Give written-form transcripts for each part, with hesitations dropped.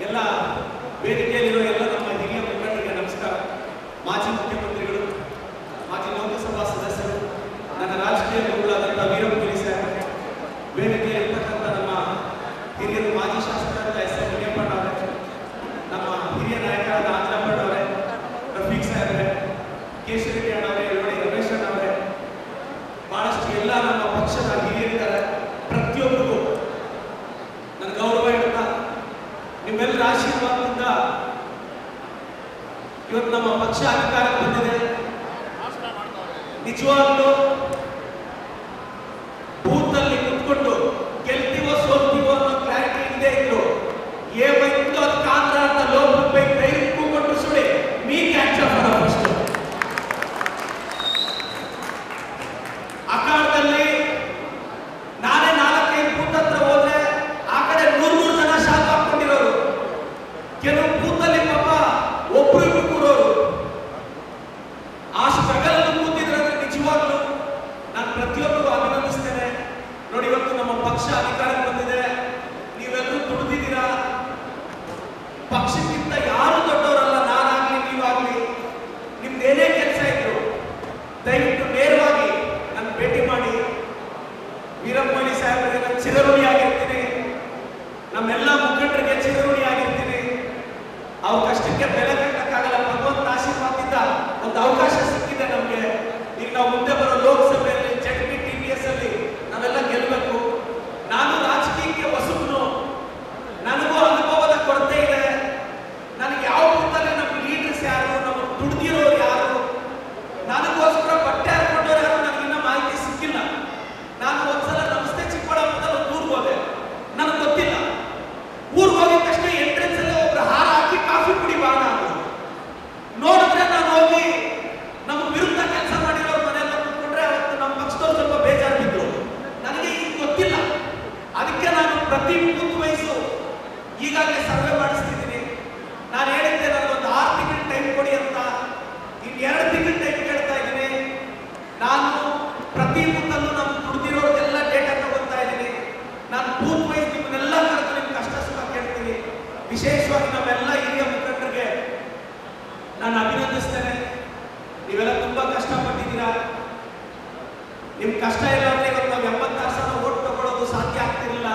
ಎಲ್ಲ ವೇದಿಕೆಯಲ್ಲಿರುವ ಎಲ್ಲ ನಮ್ಮ ಹಿರಿಯ ಮುಖಂಡರಿಗೆ ನಮಸ್ಕಾರ. ಮಾಜಿ ಮುಖ್ಯಮಂತ್ರಿಗಳು, ಮಾಜಿ ಲೋಕಸಭಾ ಸದಸ್ಯರು, ನನ್ನ ರಾಜಕೀಯ ಗುರುಗಳಾದಂಥ ವೀರಪ್ಪಮೊಯ್ಲಿ ಸಾಹೇಬ್, ವೇದಿಕೆಯಲ್ಲಿರ್ತಕ್ಕಂಥ ನಮ್ಮ ಹಿರಿಯರು, ಮಾಜಿ ಶಾಸಕರಾದ ಎಸ್ ಎಂ ಮುನಿಯಪ್ಪಣ್ಣ ಅವರೇ, ನಮ್ಮ ಹಿರಿಯ ನಾಯಕರಾದ ಆಂಜನಪ್ಪಣ್ಣ ಅವರೇ, ರಫೀಕ್ ಸಾಹೇಬ್ರೆ, ಕೇಶರೆಡ್ಡಿ ಅಣ್ಣ ಅವರೇ, ನೋಡಿ ರಮೇಶ್ ಅಣ್ಣ ಅವರೇ, ಬಹಳಷ್ಟು ಎಲ್ಲ ನಮ್ಮ ಪಕ್ಷದ ಹಿರಿಯರಿದ್ದಾರೆ. ಪ್ರತಿಯೊಬ್ಬರಿಗೂ ನನ್ನ ಗೌರವ ಇಡುತ್ತಾ ನಿಮ್ಮೆಲ್ಲರ ಆಶೀರ್ವಾದದಿಂದ ಇವತ್ತು ನಮ್ಮ ಪಕ್ಷ ಅಧಿಕಾರಕ್ಕೆ ಬಂದಿದೆ. ನಿಜವಾಗ್ಲೂ ಬೂತಲ್ಲಿ ಕುತ್ಕೊಂಡು ಗೆಲ್ತೀವೋ ಸೋಲ್ತೀವೋ ಅನ್ನೋ ಕ್ಲಾರಿಟಿ ಇಲ್ಲದೆ ಇದ್ರು ಏವೈತು ಅದು ಕಾಂದ್ರ ಅಂತ ಲೋಕ ಧೈರ್ಯ ಕೂಗೊಂಡು ಸುಳಿ ಮೀ ಕ್ಯಾಚ್ ಅಪ್ ಫಸ್ಟ್ ಅಖಾಡದಲ್ಲಿ ನಾನೇ 4-5 ಬೂತ್ ಹತ್ರ ಹೋದ್ರೆ ಆ ಕಡೆ 100 ಜನ ಶಾಕ್ ಹಾಕೊಂಡಿರೋರು, ಕೆಲವು ಬೂತಲ್ಲಿ ಪಾಪ ಒಬ್ರು ಕೂರೋರು, ಆ ಸ್ಟ್ರಗಲ್ ಕೂತಿದ್ರೆ ನಿಜವಾಗ್ಲೂ ನಾನು ಪ್ರತಿಯೊಬ್ಬರಿಗೂ ಅಭಿನಂದಿಸ್ತೇನೆ. ನೋಡಿ, ಇವತ್ತು ನಮ್ಮ ಪಕ್ಷ ಅಧಿಕಾರಕ್ಕೆ ಬಂದಿದೆ, ನೀವೆಲ್ಲರೂ ದುಡಿದಿದ್ದೀರಾ. ಪಕ್ಷಕ್ಕಿಂತ ಯಾರು ದೊಡ್ಡವರಲ್ಲ, ನಾನಾಗ್ಲಿ ನೀವಾಗ್ಲಿ. ನಿಮ್ದೇನೇ ಕೆಲಸ ಇದ್ರು ದಯವಿಟ್ಟು ನೇರವಾಗಿ ನನ್ನ ಭೇಟಿ ಮಾಡಿ. ವೀರಪ್ಪಮೊಯ್ಲಿ ಸಾಹೇಬರಿಗೆ ನಾನು ಚಿರಋಣಿಯಾಗಿರ್ತೀನಿ, ನಮ್ಮೆಲ್ಲ ಮುಖಂಡರಿಗೆ ಚಿರಋಣಿಯಾಗಿರ್ತೀನಿ. ಅವ್ರ ಕಷ್ಟಕ್ಕೆ ಬೆಲೆ ಕಟ್ಟಕ್ಕಾಗಲ್ಲ, ಭಗವಂತನ ಆಶೀರ್ವಾದದಿಂದ ಒಂದು ಅವಕಾಶ ಸಿಕ್ಕಿದೆ ನಮಗೆ. ಈಗ ನಾವು ಮುಂದೆ ಬರೋ ಲೋಕಸಭೆಯಲ್ಲಿ ಜೆಡ್ಪಿ TPS ಅಲ್ಲಿ ನಾವೆಲ್ಲ ಗೆಲ್ಲಬೇಕು. ನಾನು ರಾಜಕೀಯಕ್ಕೆ ಹೊಸಬ್ನು, ನನಗೂ ಅನುಭವದ ಕೊರತೆ ಇದೆ. ನನಗೆ ಯಾವ ಬೂತಲ್ಲಿ ನಮ್ಮ ಲೀಡರ್ಸ್ ಯಾರು, ನಮ್ಮ ದುಡ್ದಿರೋರು ಯಾರು, ನನಗೋಸ್ಕರ ಬಟ್ಟೆ ಹಾಕೊಂಡವ್ರು ಯಾರು ನನಗಿನ್ನ ಮಾಹಿತಿ ಸಿಕ್ಕಿಲ್ಲ. ನಾನು ಒಂದ್ಸಲ ನಮಸ್ತೆ ಚಿಕ್ಕಬಳ್ಳಾಪುರದಲ್ಲಿ ಒಂದು ಊರಿಗೆ ಹೋದೆ, ನನಗೆ ಗೊತ್ತಿಲ್ಲ. ಊರಿಗೆ ಹೋಗಿದ ತಕ್ಷಣ ಎಂಟ್ರೆನ್ಸ್ ಅಲ್ಲಿ ಒಬ್ರು ಹಾರ ಹಾಕಿ ಕಾಫಿ ಕುಡಿ ಬಾಣ ಅಂದ್ರು. ನೋಡಿದ್ರೆ ನಾನು ಹೋಗಿ ನಮ್ಮ ವಿರುದ್ಧ ಕೆಲಸ ಮಾಡಿರೋರು ಮನೆಯಲ್ಲ ಕೂತ್ಕೊಂಡ್ರೆ ಅವತ್ತು ನಮ್ಮ ಪಕ್ಷದವ್ರು ಸ್ವಲ್ಪ ಬೇಜಾರು ಬಿದ್ರು. ನನಗೆ ಈಗ ಗೊತ್ತಿಲ್ಲ, ಅದಕ್ಕೆ ನಾನು ಪ್ರತಿ ಬೂತ್ ವಯಸ್ಸು ಈಗಾಗಲೇ ಸರ್ವೆ ಮಾಡಿಸ್ತಿದ್ದೀನಿ. ನಾನು ಹೇಳಿದ್ದೆ ನನಗೊಂದು 6 ತಿಂಗಳ ಟೈಮ್ ಕೊಡಿ ಅಂತ, ಇನ್ನು 2 ತಿಂಗಳ ಟೈಮ್ ಕೇಳ್ತಾ ಇದ್ದೀನಿ. ನಾನು ಪ್ರತಿ ಬೂತಲ್ಲೂ ನಮ್ಮ ದುಡ್ದಿರೋದೆಲ್ಲ ಡೇಟಾ ತಗೊಳ್ತಾ ಇದ್ದೀನಿ. ನಾನು ಬೂತ್ ವೈಸ್ ನಿಮ್ಮನ್ನೆಲ್ಲ ಕರೆದು ನಿಮ್ಮ ಕಷ್ಟ ಸುಖ ಕೇಳ್ತೀನಿ. ವಿಶೇಷವಾಗಿ ನಮ್ಮೆಲ್ಲ ಹಿರಿಯ ಮುಖಂಡರಿಗೆ ನಾನು ಅಭಿನಂದಿಸ್ತೇನೆ. ನೀವೆಲ್ಲ ತುಂಬಾ ಕಷ್ಟಪಟ್ಟಿದ್ದೀರಾ. ನಿಮ್ಮ ಕಷ್ಟ ಇಲ್ಲ ಅಂದ್ರೆ ಇವತ್ತು ನಾವು 86,000 ಓಟ್ ತಗೊಳ್ಳೋದು ಸಾಧ್ಯ ಆಗ್ತಿರಲಿಲ್ಲ.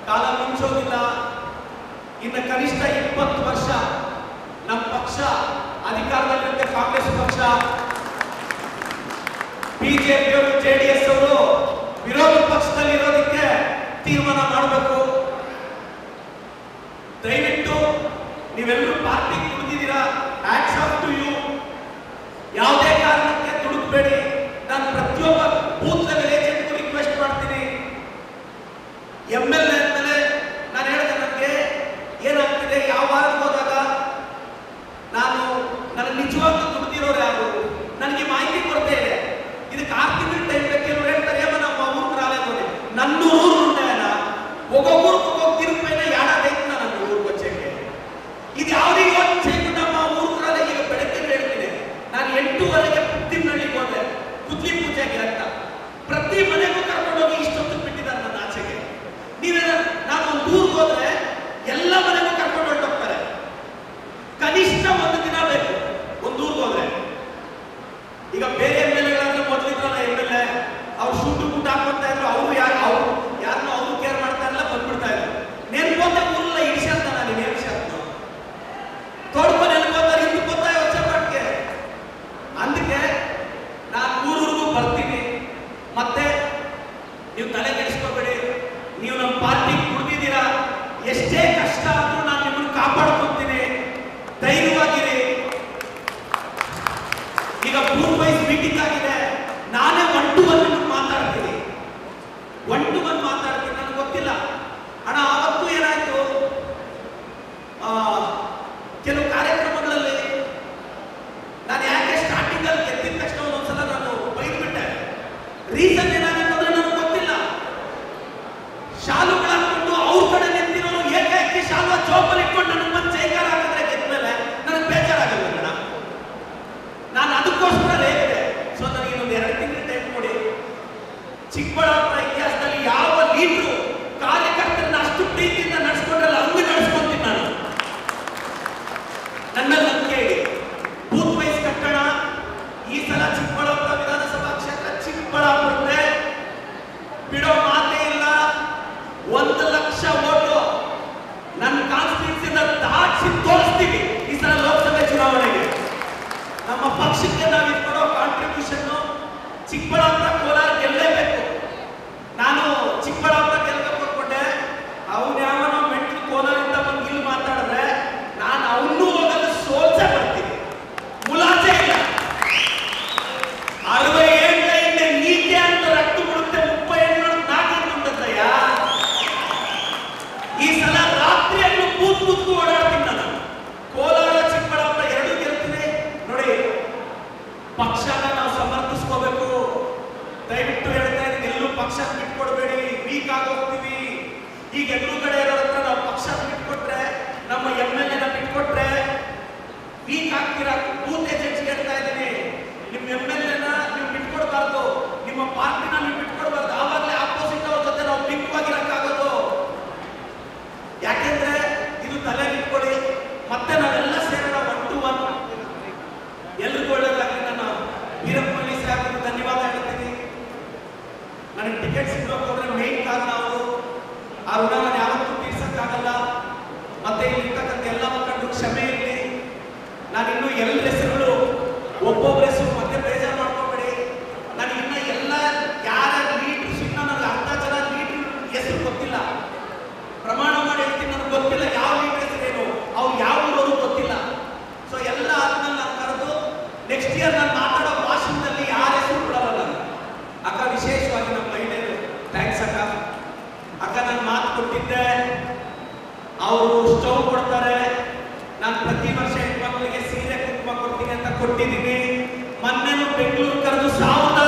ಕಾಲ ಮಿಂಚೋದಿಲ್ಲ. ಇನ್ನು ಕನಿಷ್ಠ 20 ವರ್ಷ ನಮ್ಮ ಪಕ್ಷ ಅಧಿಕಾರದಲ್ಲಿರುತ್ತೆ. ಕಾಂಗ್ರೆಸ್ ಪಕ್ಷ, ಬಿಜೆಪಿ ಅವರು, JDS ಅವರು ವಿರೋಧ ಪಕ್ಷದಲ್ಲಿ ಇರೋದಕ್ಕೆ ತೀರ್ಮಾನ ಮಾಡಬೇಕು. ದಯವಿಟ್ಟು ನೀವೆಲ್ಲರೂ ಪಾರ್ಟಿ ದುಡಿದಿದ್ದೀರಾ, ಹ್ಯಾಟ್ಸ್ ಆಫ್ ಟು ಯು. ಯಾವುದೇ ಕಾರಣಕ್ಕೆ ದುಡುಕಬೇಡಿ. ನಾನು ಪ್ರತಿಯೊಬ್ಬ ಬೂತ್ ಲೆವೆಲ್ ಏಜೆಂಟ್ಗೂ ರಿಕ್ವೆಸ್ಟ್ ಮಾಡ್ತೀನಿ. MLA ಅಂದಮೇಲೆ ನಾನು ಹೇಳಿದೆ, ನನಗೆ ಏನಾಗ್ತಿದೆ, ಯಾವ ವಾರಕ್ಕೆ ಹೋದಾಗ ನಾನು ನನ್ನ ನಿಜವಾಗ್ಲೂ ದುಡ್ದಿರೋರು ಯಾರು ನನಗೆ ಮಾಹಿತಿ ಕೊಡ್ತಾ ಇದೆ. ಇದಕ್ಕೆ 6 ತಿಂಗಳ ಟೈಮ್ ಬೇಕೇನು ಹೇಳ್ತಾರೆ. ಏಮ ನಮ್ಮ ಊರು ರಾಲೆ ನೋಡಿ, ನನ್ನ ಊರು ಉಂಟಾಯನ ಹೋಗೋ ಊರಿಗೆ ಹೋಗೋ ತಿರುಪೈನ ಯಾಡಬೇಕು ನನ್ನ ಊರು ಬಚ್ಚಕ್ಕೆ. ಇದು ಯಾವುದೇ ಇವತ್ತು ನಮ್ಮ ಊರು ರಾಲೆ ಈಗ ಬೆಳಗ್ಗೆ ಹೇಳ್ತೀನಿ. ನಾನು 8:30 ತಲೆ ಇಟ್ಕೊಳ್ಳಿ. ಮತ್ತೆ ನಾವೆಲ್ಲ ಸೇರೋಣ 1 to 1. ಎಲ್ರಿಗೂ ಒಳ್ಳೆದಾಗಲಿ. ನಾನು ವೀರಪ್ಪ ಮೊಯ್ಲಿ ಸಾಹೇಬ್ರಿಗೆ ಧನ್ಯವಾದ ಹೇಳ್ತೀನಿ. ನನಗೆ ಟಿಕೆಟ್ ಸಿಗಬೇಕು ಅಂದ್ರೆ ಮೇನ್ ಕಾರಣ ಅವರು. ಆ ಋಣ ನಾನು ಯಾವತ್ತೂ ತೀರ್ಸಕ್ಕಾಗಲ್ಲ. ಮತ್ತೆ ಇಲ್ಲಿರ್ತಕ್ಕಂಥ ಎಲ್ಲ ಮುಖಂಡರು ಕ್ಷಮೆ ಇರಲಿ. ನಾನಿನ್ನೂ ಎಲ್ಲರ ಹೆಸರುಗಳು ಒಬ್ಬೊಬ್ಬರ ಹೆಸರು ಮತ್ತೆ ಬೇಜಾರು ಮಾಡ್ಕೋಬೇಡಿ. ನಾನು ಇನ್ನ ಎಲ್ಲ ಯಾರ ಲೀಡರ್ಸ್ ಇನ್ನ ನನಗೆ ಅರ್ಧ ಜನ ಲೀಡರ್ ಹೆಸರು ಗೊತ್ತಿಲ್ಲ. ಪ್ರಮಾಣ ಮಾಡಿ ಹೇಳ್ತೀನಿ, ನನಗೆ ಗೊತ್ತಿಲ್ಲ ಯಾವ ಲೀಡರ್ ಹೆಸರೇನು, ಅವ್ರು ಯಾವ ಊರವರು ಗೊತ್ತಿಲ್ಲ. ಸೊ ಎಲ್ಲ ಆದ್ಮೇಲೆ ನಾನು ಕರೆದು ನೆಕ್ಸ್ಟ್ ಇಯರ್ ನಾನು ಮಾತಾಡೋ ಭಾಷಣದಲ್ಲಿ ಯಾರ ಹೆಸರು ಬಿಡಲ್ಲ ನಾನು. ಅಕ್ಕ ವಿಶೇಷವಾಗಿ ನಮ್ಮ ಮಹಿಳೆಯರು ಥ್ಯಾಂಕ್ಸ್ ಅಕ್ಕ. ಅಕ್ಕ ನಾನು ಮಾತು ಕೊಟ್ಟಿದ್ದೆ, ಅವರು ಸ್ಟವ್ ಕೊಡ್ತಾರೆ, ನಾನು ಪ್ರತಿ ವರ್ಷ ಹೆಣ್ಮಕ್ಳಿಗೆ ಸೀರೆ ಕುಂಕುಮ ಕೊಡ್ತೀನಿ ಅಂತ ಕೊಟ್ಟಿದ್ದೀನಿ. ಮೊನ್ನೆನೂ ಬೆಂಗಳೂರು ಕರೆದು 1000